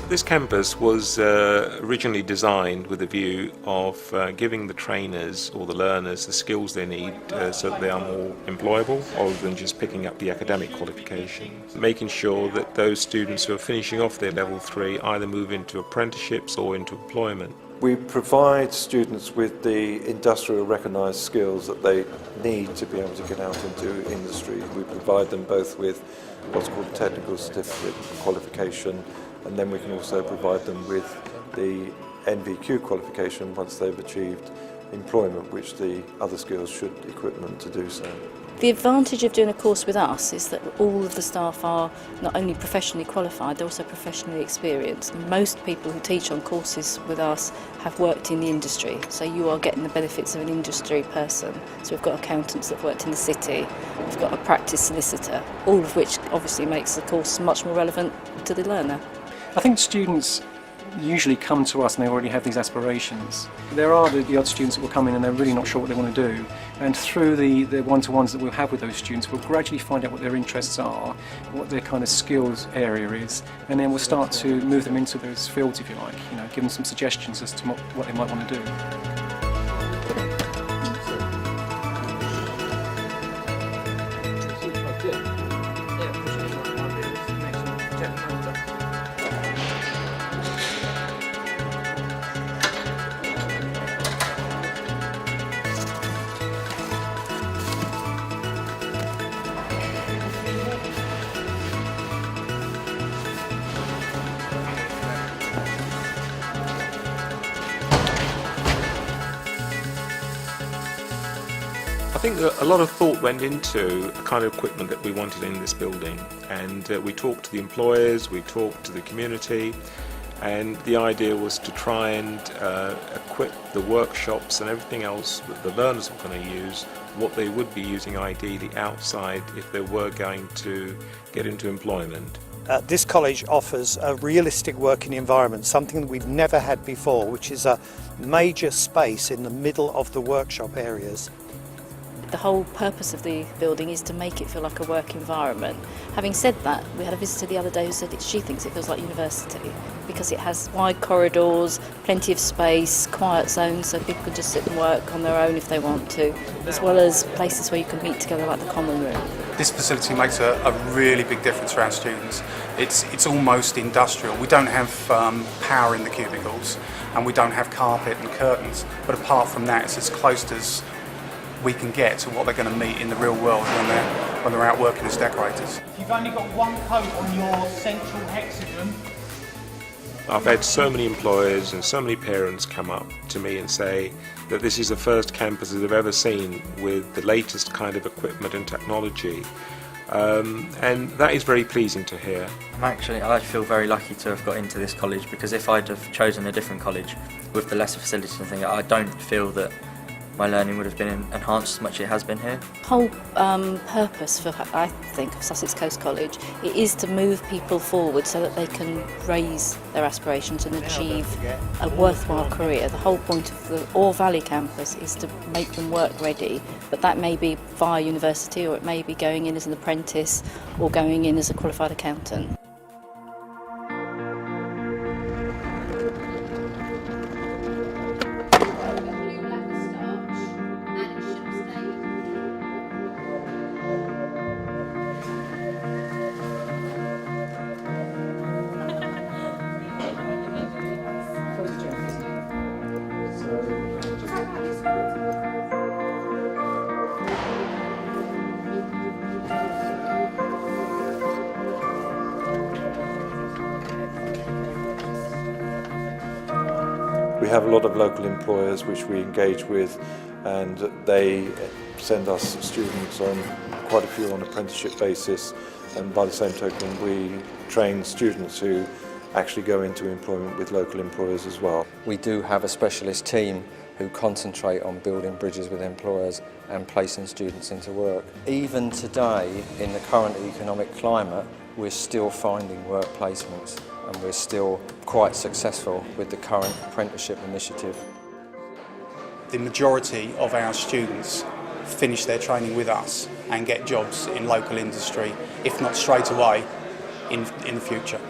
This campus was originally designed with a view of giving the trainers or the learners the skills they need so that they are more employable rather than just picking up the academic qualification. Making sure that those students who are finishing off their level 3 either move into apprenticeships or into employment. We provide students with the industrial recognised skills that they need to be able to get out into industry. We provide them both with what's called technical certificate qualification, and then we can also provide them with the NVQ qualification once they've achieved employment, which the other skills should equip them to do so. The advantage of doing a course with us is that all of the staff are not only professionally qualified, they're also professionally experienced. Most people who teach on courses with us have worked in the industry, so you are getting the benefits of an industry person. So we've got accountants that have worked in the city, we've got a practice solicitor, all of which obviously makes the course much more relevant to the learner. I think students usually come to us and they already have these aspirations. There are the odd students that will come in and they're really not sure what they want to do, and through the one-to-ones that we'll have with those students, we'll gradually find out what their interests are, what their kind of skills area is, and then we'll start to move them into those fields, if you like, give them some suggestions as to what they might want to do. I think that a lot of thought went into the kind of equipment that we wanted in this building, and we talked to the employers, we talked to the community, and the idea was to try and equip the workshops and everything else that the learners were going to use, what they would be using ideally outside if they were going to get into employment. This college offers a realistic working environment, something that we've never had before, which is a major space in the middle of the workshop areas. The whole purpose of the building is to make it feel like a work environment. Having said that, we had a visitor the other day who said that she thinks it feels like university because it has wide corridors, plenty of space, quiet zones so people can just sit and work on their own if they want to, as well as places where you can meet together like the common room. This facility makes a really big difference for our students. It's almost industrial. We don't have power in the cubicles and we don't have carpet and curtains, but apart from that it's as close as we can get to what they're going to meet in the real world when they're out working as decorators. You've only got one coat on your central hexagon. I've had so many employers and so many parents come up to me and say that this is the first campus that they've ever seen with the latest kind of equipment and technology. And that is very pleasing to hear. I feel very lucky to have got into this college, because if I'd have chosen a different college with the lesser facilities and things, I don't feel that my learning would have been enhanced as much as it has been here. The whole purpose for, I think, of Sussex Coast College, it is to move people forward so that they can raise their aspirations and achieve a worthwhile career. The whole point of the Ore Valley campus is to make them work ready, but that may be via university, or it may be going in as an apprentice or going in as a qualified accountant. We have a lot of local employers which we engage with, and they send us students on quite a few on apprenticeship basis, and by the same token we train students who actually go into employment with local employers as well. We do have a specialist team who concentrate on building bridges with employers and placing students into work. Even today, in the current economic climate, we're still finding work placements, and we're still quite successful with the current apprenticeship initiative. The majority of our students finish their training with us and get jobs in local industry, if not straight away, in the future.